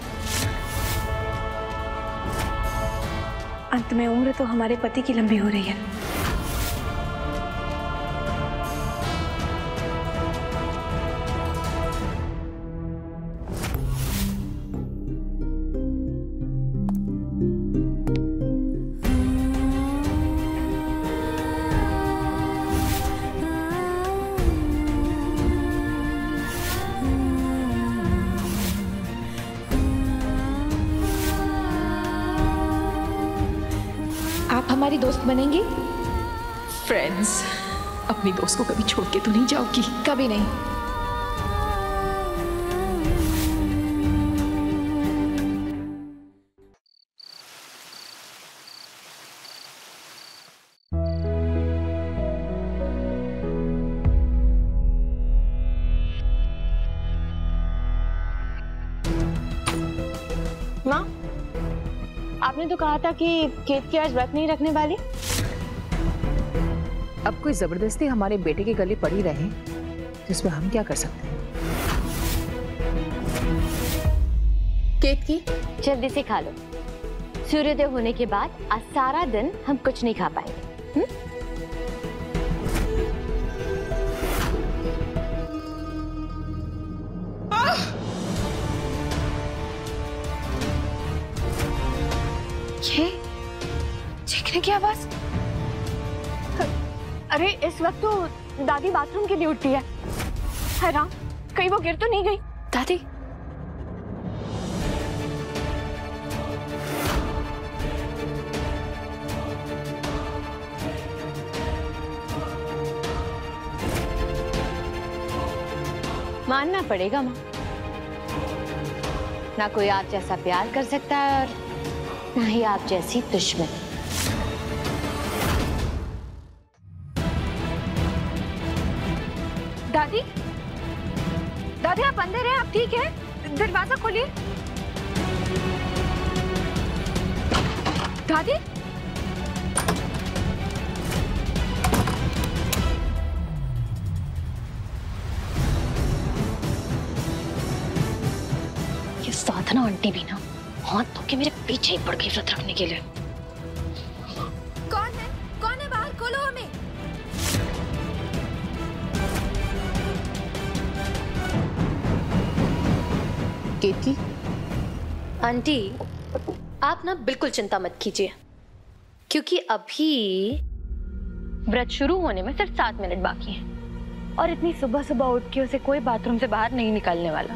अंत में उम्र तो हमारे पति की लंबी हो रही है। आप हमारी दोस्त बनेंगी? फ्रेंड्स, अपनी दोस्त को कभी छोड़ के तो नहीं जाओगी? कभी नहीं। माँ, आपने तो कहा था कि केत की आज व्रत नहीं रखने वाली। अब कोई जबरदस्ती हमारे बेटे के गले पड़ी रहे तो इसमें हम क्या कर सकते हैं? केत की जल्दी से खा लो। सूर्योदय होने के बाद आज सारा दिन हम कुछ नहीं खा पाएंगे। ये चीखने की आवाज? अरे इस वक्त तो दादी बाथरूम के लिए उठी है। हाय राम, कहीं वो गिर तो नहीं गई? दादी, मानना पड़ेगा माँ, ना कोई आप जैसा प्यार कर सकता है और ना ही आप जैसी दुश्मन। दादी, दादी आप अंदर हैं? आप ठीक हैं? दरवाजा खोलिए। दादी, ये साधना आंटी भी ना हाथ धो के मेरे पीछे ही पड़ गई व्रत रखने के लिए। कौन है? कौन है बाहर? खोलो हमें। केत की आंटी, आप ना बिल्कुल चिंता मत कीजिए, क्योंकि अभी व्रत शुरू होने में सिर्फ 7 मिनट बाकी हैं और इतनी सुबह सुबह उठ के उसे कोई बाथरूम से बाहर नहीं निकालने वाला।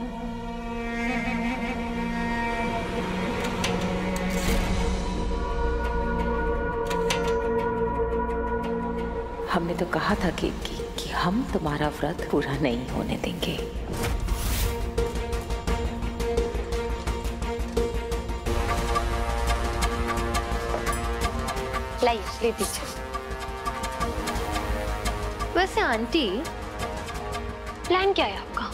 हमने तो कहा था कि हम तुम्हारा व्रत पूरा नहीं होने देंगे। लाइए, ले दीजिए। वैसे आंटी, प्लान क्या है आपका?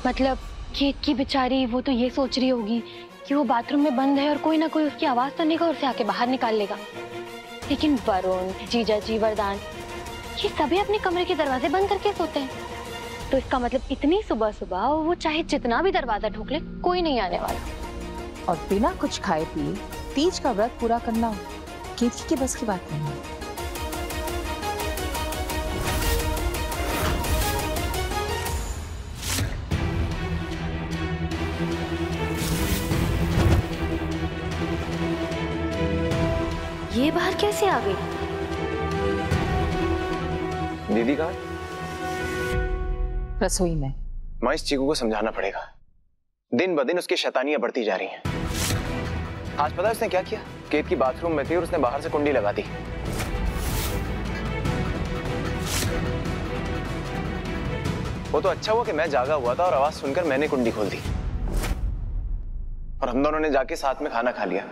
मतलब केत की बेचारी वो तो ये सोच रही होगी कि वो बाथरूम में बंद है और कोई ना कोई उसकी आवाज सुनेगा और उसे आके बाहर निकाल लेगा। लेकिन वरुण, जीजा जी, वरदान, ये सभी अपने कमरे के दरवाजे बंद करके सोते हैं। तो इसका मतलब इतनी सुबह सुबह वो चाहे जितना भी दरवाजा ठोक ले, कोई नहीं आने वाला। और बिना कुछ खाए पिए तीज का व्रत पूरा करना केत की बस की बात नहीं है। ये बाहर कैसे आ गई? दीदी कहाँ? रसोई में। माँ, इस चीकू को समझाना पड़ेगा। दिन ब दिन उसकी शैतानियां बढ़ती जा रही हैं। आज पता है उसने क्या किया? केत की बाथरूम में थी और उसने बाहर से कुंडी लगा दी। वो तो अच्छा हुआ कि मैं जागा हुआ था और आवाज सुनकर मैंने कुंडी खोल दी और हम दोनों ने जाके साथ में खाना खा लिया।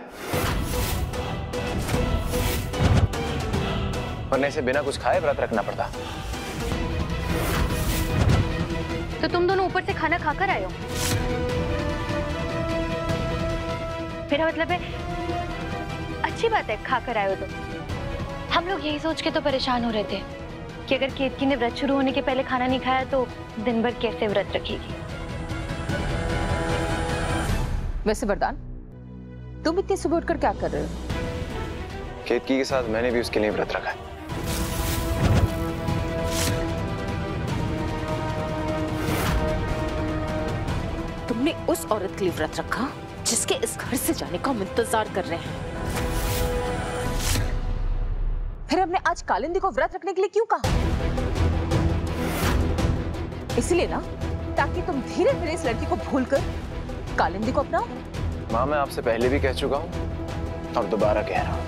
वरना इसे बिना कुछ खाए व्रत रखना पड़ता। तो तुम दोनों ऊपर से खाना खाकर आए हो? मेरा मतलब है अच्छी बात है, खाकर आए हो तो। हम लोग यही सोच के तो परेशान हो रहे थे कि अगर केतकी ने व्रत शुरू होने के पहले खाना नहीं खाया तो दिन भर कैसे व्रत रखेगी। वैसे वरदान, तुम इतनी सुबह उठकर क्या कर रहे हो? केतकी के साथ मैंने भी उसके लिए व्रत रखा है। तुमने उस औरत के लिए व्रत रखा जिसके इस घर से जाने का हम इंतजार कर रहे हैं। फिर हमने आज कालिंदी को व्रत रखने के लिए क्यों कहा? इसलिए ना, ताकि तुम धीरे धीरे इस लड़की को भूलकर कालिंदी को अपनाओ। माँ, मैं आपसे पहले भी कह चुका हूँ और दोबारा कह रहा हूँ,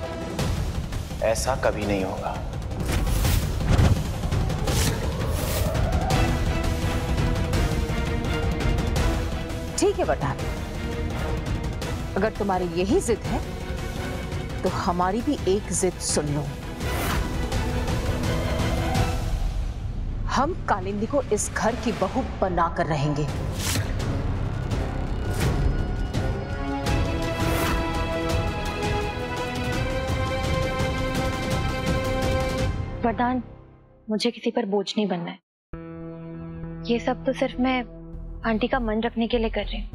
ऐसा कभी नहीं होगा। ठीक है वरदान, अगर तुम्हारी यही जिद है तो हमारी भी एक जिद सुन लो। हम कालिंदी को इस घर की बहू बनाकर रहेंगे। वरदान, मुझे किसी पर बोझ नहीं बनना है। ये सब तो सिर्फ मैं आंटी का मन रखने के लिए कर रही हूँ।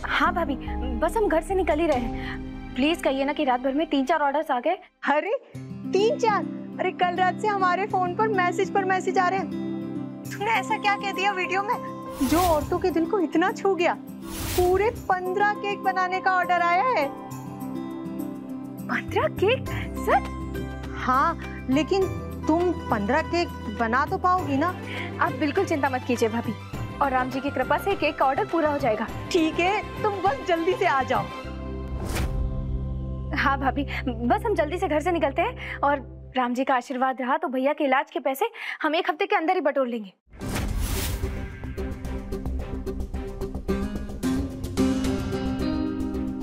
हाँ भाभी, बस हम घर से निकल ही रहे हैं। प्लीज कहिए ना कि रात भर में 3-4 ऑर्डर्स आ गए। अरे 3-4? अरे कल रात से हमारे फोन पर मैसेज आ रहे हैं। तूने ऐसा क्या कह दिया वीडियो में जो औरतों के दिल को इतना छू गया? पूरे 15 केक बनाने का ऑर्डर आया है। 15 केक? सर? हाँ, लेकिन तुम 15 केक बना तो पाओगी ना? आप बिल्कुल चिंता मत कीजिए भाभी, और राम जी की कृपा से केक का ऑर्डर पूरा हो जाएगा। ठीक है, तुम बस जल्दी से आ जाओ। हाँ भाभी, बस हम जल्दी से घर से निकलते हैं, और राम जी का आशीर्वाद रहा तो भैया के इलाज के पैसे हम 1 हफ्ते के अंदर ही बटोर लेंगे।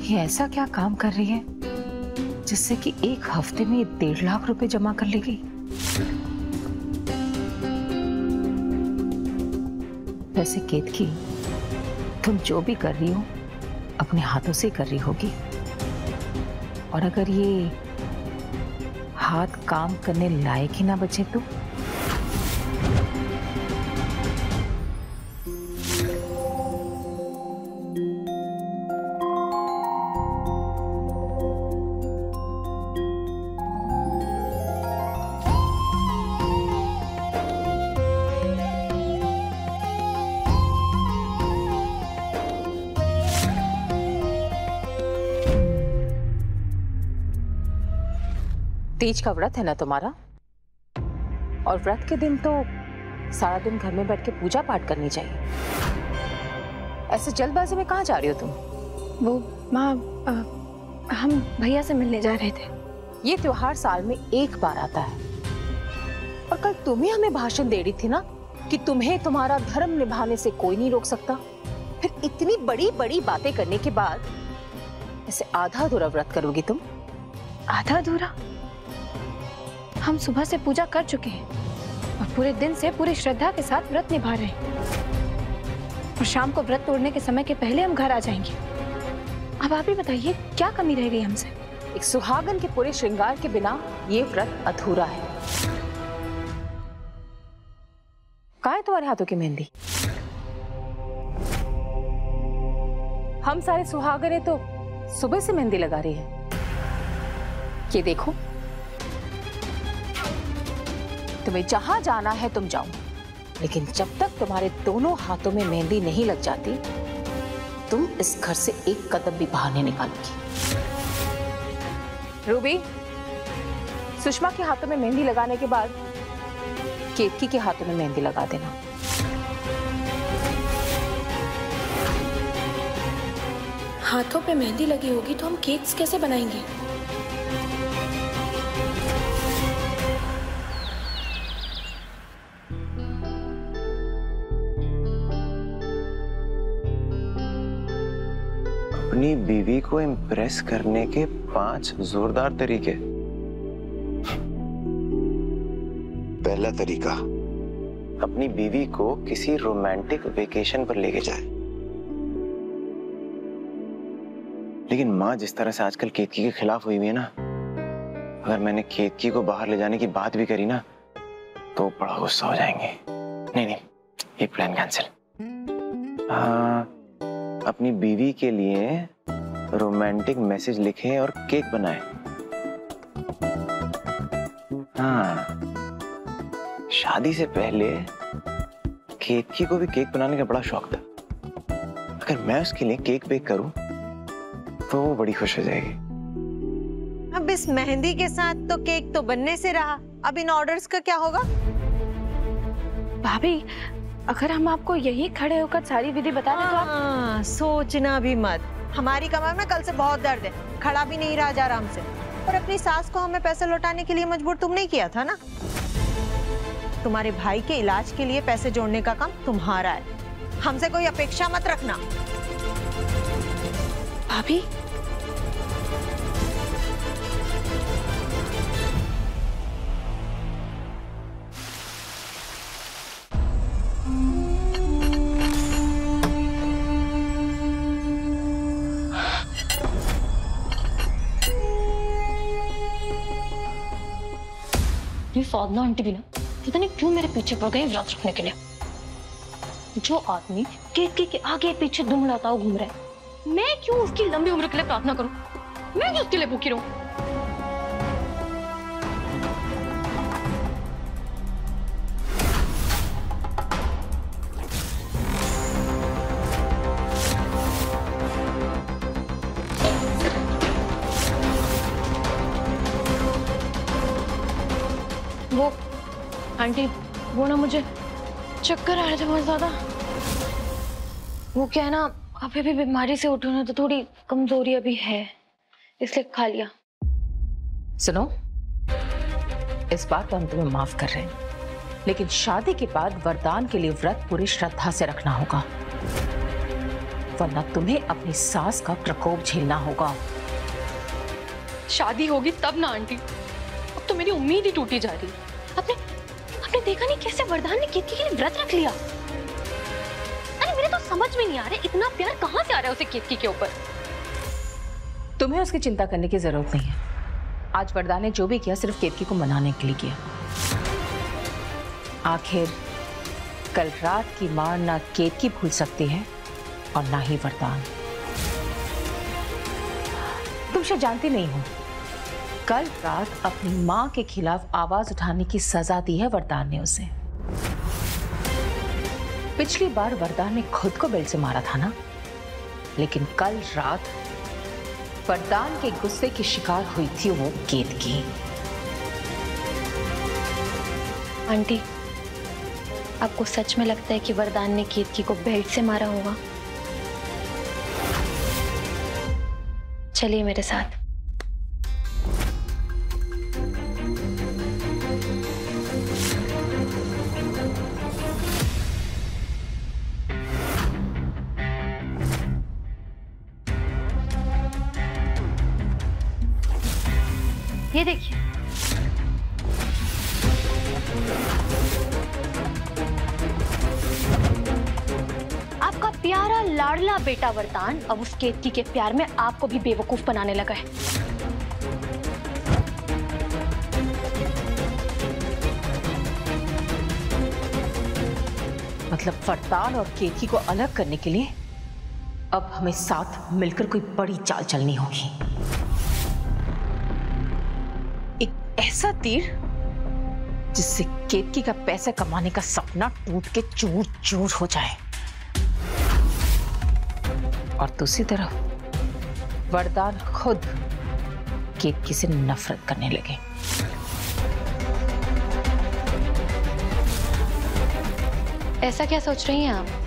ये ऐसा क्या काम कर रही है जिससे कि 1 हफ्ते में 1.5 लाख रुपए जमा कर लेगी? वैसे केतकी, तुम जो भी कर रही हो अपने हाथों से कर रही होगी, और अगर ये हाथ काम करने लायक ही ना बचे तो? तीज का व्रत है ना तुम्हारा, और व्रत के दिन तो सारा दिन घर में बैठ के पूजा पाठ करनी चाहिए। ऐसे जल्दबाजी में कहाँ जा रही हो तुम? वो माँ, हम भैया से मिलने जा रहे थे। ये त्योहार साल में 1 बार आता है, और कल तुम ही हमें भाषण दे रही थी ना कि तुम्हें तुम्हारा धर्म निभाने से कोई नहीं रोक सकता। फिर इतनी बड़ी बड़ी बातें करने के बाद ऐसे आधा अधूरा व्रत करोगी तुम? आधा अधूरा? हम सुबह से पूजा कर चुके हैं और पूरे दिन से पूरी श्रद्धा के साथ व्रत निभा रहे हैं, और शाम को व्रत तोड़ने के समय के पहले हम घर आ जाएंगे। अब आप ही बताइए, क्या कमी रह रही है हमसे? एक सुहागन के पूरे श्रृंगार के बिना ये व्रत अधूरा है। कहाँ है तुम्हारे हाथों की मेहंदी? हम सारे सुहागने तो सुबह से मेहंदी लगा रही हैं। ये देखो, तुम्हें जहां जाना है तुम जाओ, लेकिन जब तक तुम्हारे दोनों हाथों में मेहंदी नहीं लग जाती, तुम इस घर से एक कदम भी बाहर नहीं निकालोगी। रूबी, सुषमा के हाथों में मेहंदी लगाने के बाद केतकी के हाथों में मेहंदी लगा देना। हाथों पे मेहंदी लगी होगी तो हम केक्स कैसे बनाएंगे? अपनी बीवी को इम्प्रेस करने के 5 जोरदार तरीके। पहला तरीका, अपनी बीवी को किसी रोमांटिक वेकेशन पर लेके जाए। लेकिन माँ जिस तरह से आजकल केतकी के खिलाफ हुई है ना, अगर मैंने केतकी को बाहर ले जाने की बात भी करी ना तो बड़ा गुस्सा हो जाएंगे। नहीं, ये प्लान कैंसिल। अपनी बीवी के लिए रोमांटिक मैसेज लिखें और केक बनाएं। हाँ, शादी से पहले केतकी को भी केक बनाने का बड़ा शौक था। अगर मैं उसके लिए केक बेक करूं तो वो बड़ी खुश हो जाएगी। अब इस मेहंदी के साथ तो केक तो बनने से रहा, अब इन ऑर्डर्स का क्या होगा? भाभी, अगर हम आपको यही खड़े होकर सारी विधि बता दें तो आप सोचना भी मत। हमारी कमर में कल से बहुत दर्द है, खड़ा भी नहीं रहा जा आराम से। और अपनी सास को हमें पैसे लौटाने के लिए मजबूर तुम नहीं किया था ना? तुम्हारे भाई के इलाज के लिए पैसे जोड़ने का काम तुम्हारा है, हमसे कोई अपेक्षा मत रखना। भाभी, ये साधना आंटी भी ना पता नहीं क्यों मेरे पीछे पड़ गई व्रत रखने के लिए। जो आदमी केतकी के आगे पीछे दुमड़ाता हुआ घूम रहा है, मैं क्यों उसकी लंबी उम्र के लिए प्रार्थना करूं? मैं क्यों उसके लिए भूखी रहूं? वो आंटी, वो ना मुझे चक्कर आ रहे थे बहुत ज्यादा। वो क्या है ना, अभी भी बीमारी से उठो ना तो थोड़ी कमजोरी अभी है, इसलिए खा लिया। सुनो, इस बार तो हम तुम्हें माफ कर रहे हैं, लेकिन शादी के बाद वरदान के लिए व्रत पूरी श्रद्धा से रखना होगा, वरना तुम्हें अपनी सास का प्रकोप झेलना होगा। शादी होगी तब ना आंटी, अब तो मेरी उम्मीद ही टूटी जा रही है। आपने देखा नहीं कैसे वरदान ने केतकी के लिए व्रत रख लिया? अरे मेरे तो समझ में नहीं आ रहा इतना प्यार कहां से आ रहा है उसे केतकी के ऊपर। तुम्हें उसकी चिंता करने की जरूरत नहीं है। आज वरदान ने जो भी किया सिर्फ केतकी को मनाने के लिए किया। आखिर कल रात की मार ना केतकी भूल सकती है और ना ही वरदान। तुम शायद जानती नहीं हो, कल रात अपनी मां के खिलाफ आवाज उठाने की सजा दी है वरदान ने उसे। पिछली बार वरदान ने खुद को बेल्ट से मारा था ना, लेकिन कल रात वरदान के गुस्से की शिकार हुई थी वो केतकी। आंटी, आपको सच में लगता है कि वरदान ने केतकी को बेल्ट से मारा होगा? चलिए मेरे साथ। ये देखिए, आपका प्यारा लाडला बेटा वरदान अब उस केतकी के प्यार में आपको भी बेवकूफ बनाने लगा है। मतलब वरदान और केतकी को अलग करने के लिए अब हमें साथ मिलकर कोई बड़ी चाल चलनी होगी। ऐसा तीर जिससे केतकी का पैसे कमाने का सपना टूट के चूर चूर हो जाए और दूसरी तरफ वरदान खुद केतकी से नफरत करने लगे। ऐसा क्या सोच रही हैं आप?